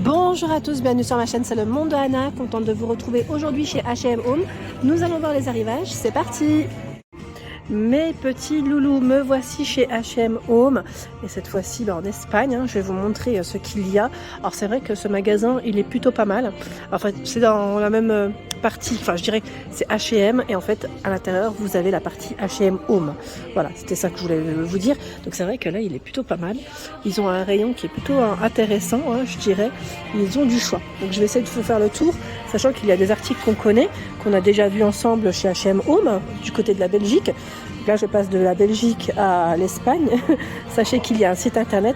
Bonjour à tous, bienvenue sur ma chaîne, c'est le monde de Anna, contente de vous retrouver aujourd'hui chez H&M Home. Nous allons voir les arrivages, c'est parti! Mes petits loulous, me voici chez H&M Home et cette fois-ci en Espagne, je vais vous montrer ce qu'il y a. Alors c'est vrai que ce magasin il est plutôt pas mal, enfin c'est dans la même partie, enfin je dirais c'est H&M et en fait à l'intérieur vous avez la partie H&M Home. Voilà, c'était ça que je voulais vous dire. Donc c'est vrai que là il est plutôt pas mal, ils ont un rayon qui est plutôt intéressant, je dirais, ils ont du choix. Donc je vais essayer de vous faire le tour, sachant qu'il y a des articles qu'on connaît, qu'on a déjà vu ensemble chez H&M Home, du côté de la Belgique. Là, je passe de la Belgique à l'Espagne. Sachez qu'il y a un site internet.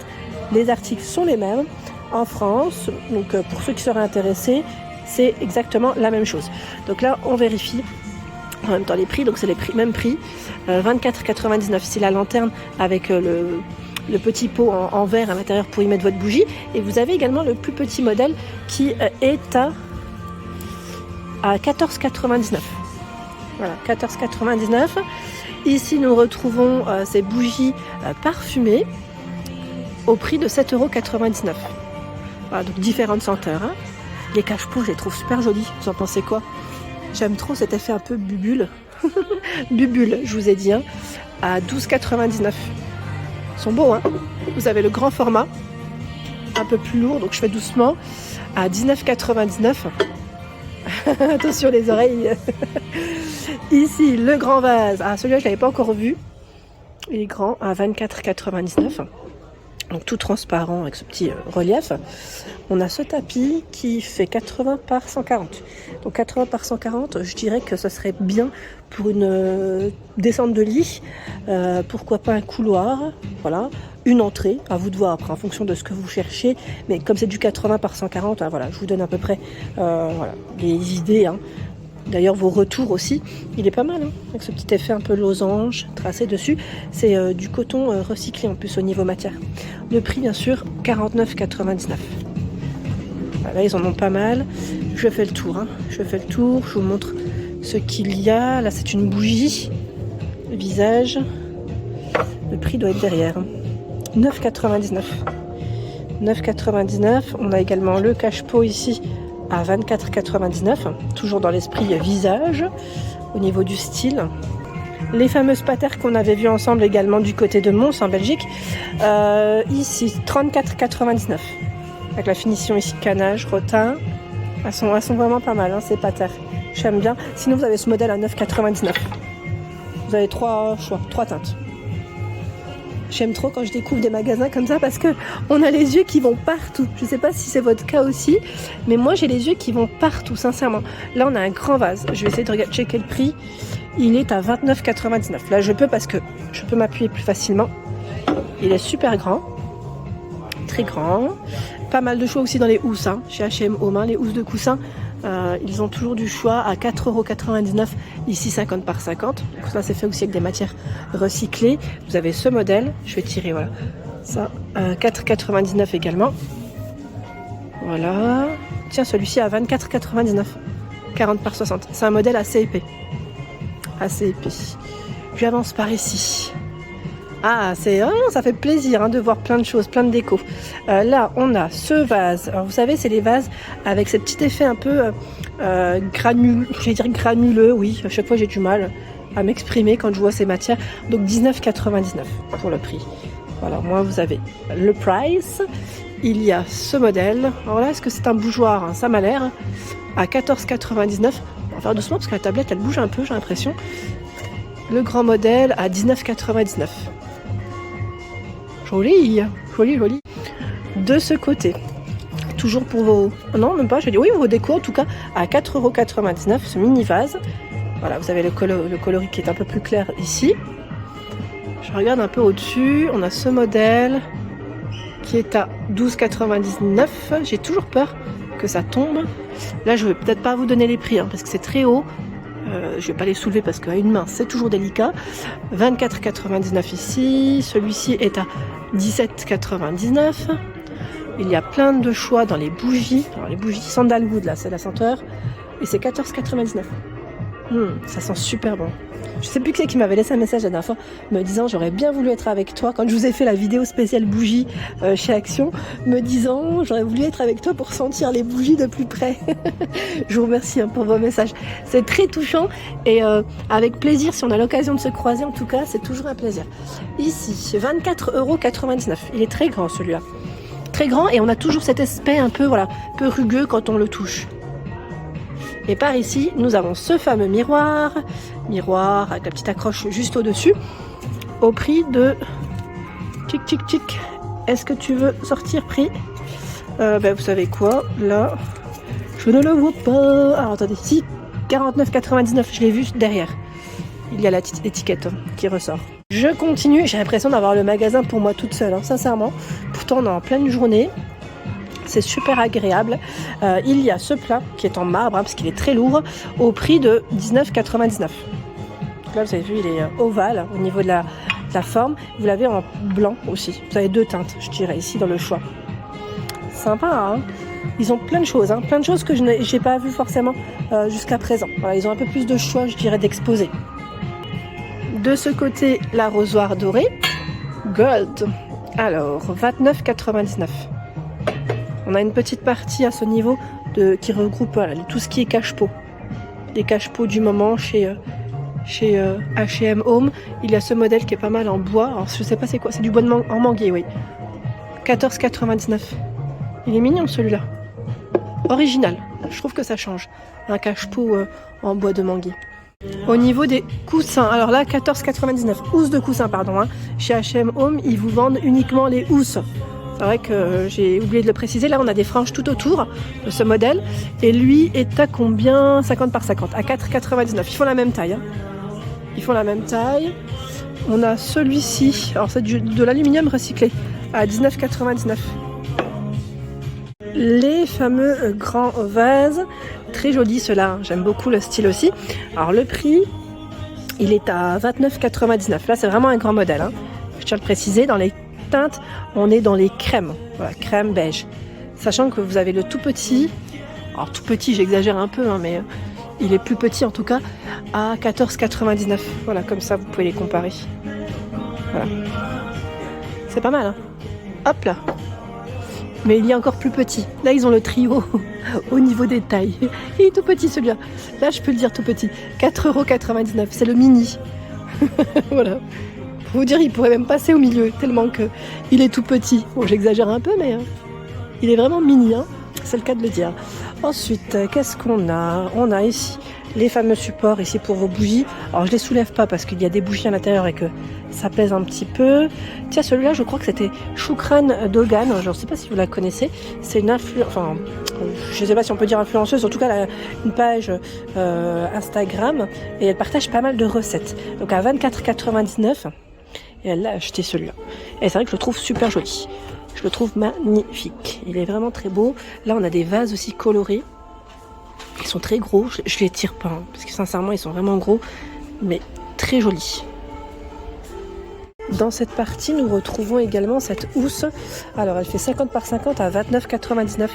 Les articles sont les mêmes en France. Donc, pour ceux qui seraient intéressés, c'est exactement la même chose. Donc là, on vérifie en même temps les prix. Donc, c'est les prix, même prix. 24,99 ici la lanterne avec le petit pot en verre à l'intérieur pour y mettre votre bougie. Et vous avez également le plus petit modèle qui est à 14,99. Voilà, 14,99. Ici, nous retrouvons ces bougies parfumées au prix de 7,99 €. Voilà, donc différentes senteurs. Les cache-pots, je les trouve super jolis. Vous en pensez quoi? J'aime trop cet effet un peu bubule. Bubule, je vous ai dit, à 12,99 €. Ils sont beaux, Vous avez le grand format, un peu plus lourd, donc je fais doucement, à 19,99 €. Attention les oreilles. Ici, le grand vase. Ah, celui-là, je ne l'avais pas encore vu. Il est grand, à 24,99 €. Donc, tout transparent avec ce petit relief. On a ce tapis qui fait 80 par 140. Donc, 80 par 140, je dirais que ce serait bien pour une descente de lit. Pourquoi pas un couloir. Voilà. Une entrée, à vous de voir après en fonction de ce que vous cherchez. Mais comme c'est du 80 par 140, voilà, je vous donne à peu près les idées. D'ailleurs, vos retours aussi, il est pas mal, avec ce petit effet un peu losange tracé dessus. C'est du coton recyclé en plus au niveau matière. Le prix, bien sûr, 49,99 €. Là, ils en ont pas mal. Je fais le tour. Je fais le tour, je vous montre ce qu'il y a. Là, c'est une bougie, le visage. Le prix doit être derrière. 9,99 €. 9,99 €. On a également le cache-pot ici, à 24,99 €, toujours dans l'esprit visage, au niveau du style. Les fameuses patères qu'on avait vues ensemble également du côté de Mons en Belgique, ici 34,99 €, avec la finition ici canage, rotin. Elles sont vraiment pas mal, ces patères. J'aime bien. Sinon vous avez ce modèle à 9,99 €. Vous avez 3 choix, 3 teintes. J'aime trop quand je découvre des magasins comme ça parce que on a les yeux qui vont partout. Je ne sais pas si c'est votre cas aussi, mais moi j'ai les yeux qui vont partout, sincèrement. Là on a un grand vase. Je vais essayer de checker le prix. Il est à 29,99 €. Là je peux parce que je peux m'appuyer plus facilement. Il est super grand, très grand. Pas mal de choix aussi dans les housses, chez H&M Home, les housses de coussin. Ils ont toujours du choix à 4,99 €, ici 50 par 50. Donc ça c'est fait aussi avec des matières recyclées. Vous avez ce modèle, je vais tirer, voilà. Ça, 4,99 € également. Voilà. Tiens, celui-ci à 24,99 €, 40 par 60. C'est un modèle assez épais. Assez épais. J'avance par ici. Ah, ça fait plaisir de voir plein de choses, plein de déco. Là, on a ce vase. Alors, vous savez, c'est les vases avec ce petit effet un peu granuleux. Oui, à chaque fois, j'ai du mal à m'exprimer quand je vois ces matières. Donc, 19,99 € pour le prix. Voilà, moi, vous avez le price. Il y a ce modèle. Alors là, est-ce que c'est un bougeoir? Ça m'a l'air. À 14,99 €. On va faire doucement parce que la tablette, elle bouge un peu, j'ai l'impression. Le grand modèle à 19,99 €. Joli, joli, joli. De ce côté, toujours pour vos... Non, même pas, je vais dire oui, vos décos, en tout cas, à 4,99 €, ce mini vase. Voilà, vous avez le coloris qui est un peu plus clair ici. Je regarde un peu au-dessus, on a ce modèle qui est à 12,99 €. J'ai toujours peur que ça tombe. Là, je ne vais peut-être pas vous donner les prix, parce que c'est très haut. Je ne vais pas les soulever parce qu'à une main, c'est toujours délicat. 24,99 € ici. Celui-ci est à 17,99 €. Il y a plein de choix dans les bougies. Alors, les bougies sandalwood, là, c'est la senteur. Et c'est 14,99 €. Ça sent super bon. Je sais plus qui c'est qui m'avait laissé un message la dernière fois me disant j'aurais bien voulu être avec toi quand je vous ai fait la vidéo spéciale bougie chez Action, me disant j'aurais voulu être avec toi pour sentir les bougies de plus près. Je vous remercie pour vos messages. C'est très touchant et avec plaisir si on a l'occasion de se croiser, en tout cas c'est toujours un plaisir. Ici 24,99 €. Il est très grand celui-là. Très grand et on a toujours cet aspect un peu, voilà, peu rugueux quand on le touche. Et par ici, nous avons ce fameux miroir avec la petite accroche juste au-dessus, au prix de... Tic, tic, tic. Est-ce que tu veux sortir prix? Vous savez quoi, là, je ne le vois pas. Alors attendez, si, 49,99, je l'ai vu derrière. Il y a la petite étiquette qui ressort. Je continue, j'ai l'impression d'avoir le magasin pour moi toute seule, sincèrement. Pourtant, on est en pleine journée. C'est super agréable. Il y a ce plat qui est en marbre, parce qu'il est très lourd, au prix de 19,99 €. Là, vous avez vu, il est ovale au niveau de la forme. Vous l'avez en blanc aussi. Vous avez deux teintes, je dirais, ici dans le choix. Sympa, hein? Ils ont plein de choses, plein de choses que je n'ai pas vues forcément jusqu'à présent. Voilà, ils ont un peu plus de choix, je dirais, d'exposer. De ce côté, l'arrosoir doré, Gold. Alors, 29,99 €. On a une petite partie à ce niveau qui regroupe voilà, tout ce qui est cache-pot. Les cache-pots du moment chez H&M Home. Il y a ce modèle qui est pas mal en bois. Alors je sais pas c'est quoi, c'est du bois en manguier, oui. 14,99 €. Il est mignon celui-là. Original. Je trouve que ça change. Un cache-pot en bois de manguier. Au niveau des coussins, alors là 14,99 €. Housses de coussins, pardon. Chez H&M Home, ils vous vendent uniquement les housses. C'est vrai que j'ai oublié de le préciser. Là, on a des franges tout autour de ce modèle. Et lui est à combien? 50 par 50, à 4,99 €. Ils font la même taille. Ils font la même taille. On a celui-ci. Alors, c'est de l'aluminium recyclé à 19,99 €. Les fameux grands vases. Très jolis ceux-là. J'aime beaucoup le style aussi. Alors, le prix, il est à 29,99 €. Là, c'est vraiment un grand modèle. Je tiens à le préciser. Dans les teintes, on est dans les crèmes, voilà, crème beige, sachant que vous avez le tout petit, alors tout petit j'exagère un peu mais il est plus petit en tout cas, à 14,99 €. Voilà, comme ça vous pouvez les comparer. Voilà, c'est pas mal, hop là. Mais il y a encore plus petit. Là ils ont le trio au niveau des tailles. Il est tout petit celui-là. Là je peux le dire tout petit. 4,99 €, c'est le mini. Voilà. Pour vous dire, il pourrait même passer au milieu, tellement qu'il est tout petit. Bon, j'exagère un peu, mais il est vraiment mini, c'est le cas de le dire. Ensuite, qu'est-ce qu'on a? On a ici les fameux supports ici pour vos bougies. Alors, je les soulève pas parce qu'il y a des bougies à l'intérieur et que ça pèse un petit peu. Tiens, celui-là, je crois que c'était Shukran Dogan. Je ne sais pas si vous la connaissez. C'est une enfin, je ne sais pas si on peut dire influenceuse. En tout cas, elle a une page Instagram et elle partage pas mal de recettes. Donc, à 24,99 €. Et elle l'a acheté celui-là. Et c'est vrai que je le trouve super joli. Je le trouve magnifique. Il est vraiment très beau. Là, on a des vases aussi colorés. Ils sont très gros. Je les tire pas. Parce que sincèrement, ils sont vraiment gros. Mais très jolis. Dans cette partie, nous retrouvons également cette housse. Alors, elle fait 50 par 50 à 29,99 €.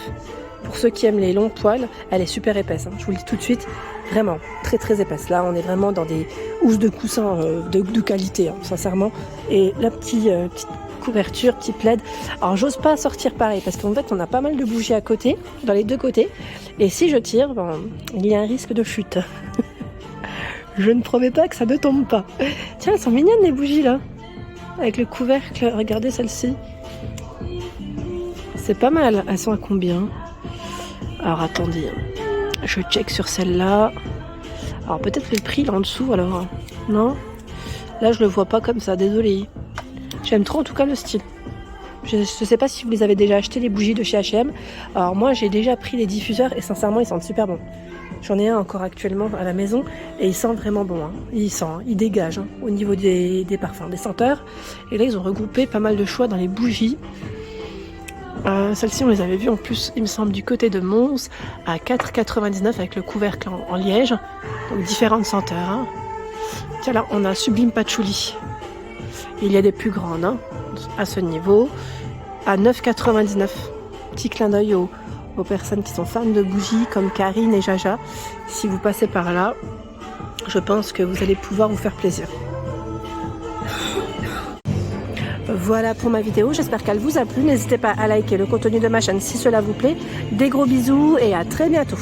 Pour ceux qui aiment les longs poils, elle est super épaisse. Je vous le dis tout de suite. Vraiment, très très épaisse. Là, on est vraiment dans des housses de coussins de qualité, sincèrement. Et la petite couverture, petit plaid. Alors, j'ose pas sortir pareil, parce qu'en fait, on a pas mal de bougies à côté, dans les deux côtés. Et si je tire, il y a un risque de chute. Je ne promets pas que ça ne tombe pas. Tiens, elles sont mignonnes les bougies, là. Avec le couvercle, regardez celle-ci. C'est pas mal. Elles sont à combien? Alors, attendez. Je check sur celle-là. Alors peut-être le prix là en dessous alors. Non? Là je le vois pas comme ça, désolé. J'aime trop en tout cas le style. Je ne sais pas si vous les avez déjà acheté les bougies de chez H&M. Alors moi j'ai déjà pris les diffuseurs et sincèrement ils sentent super bons. J'en ai un encore actuellement à la maison et il sent vraiment bon. Il dégage au niveau des parfums, des senteurs. Et là ils ont regroupé pas mal de choix dans les bougies. Celle-ci on les avait vues en plus il me semble du côté de Mons à 4,99 € avec le couvercle en liège, donc différentes senteurs. Tiens là on a Sublime Patchouli, il y a des plus grandes à ce niveau à 9,99 €. Petit clin d'œil aux personnes qui sont fans de bougies comme Karine et Jaja, si vous passez par là Je pense que vous allez pouvoir vous faire plaisir. Voilà pour ma vidéo, j'espère qu'elle vous a plu. N'hésitez pas à liker le contenu de ma chaîne si cela vous plaît. Des gros bisous et à très bientôt.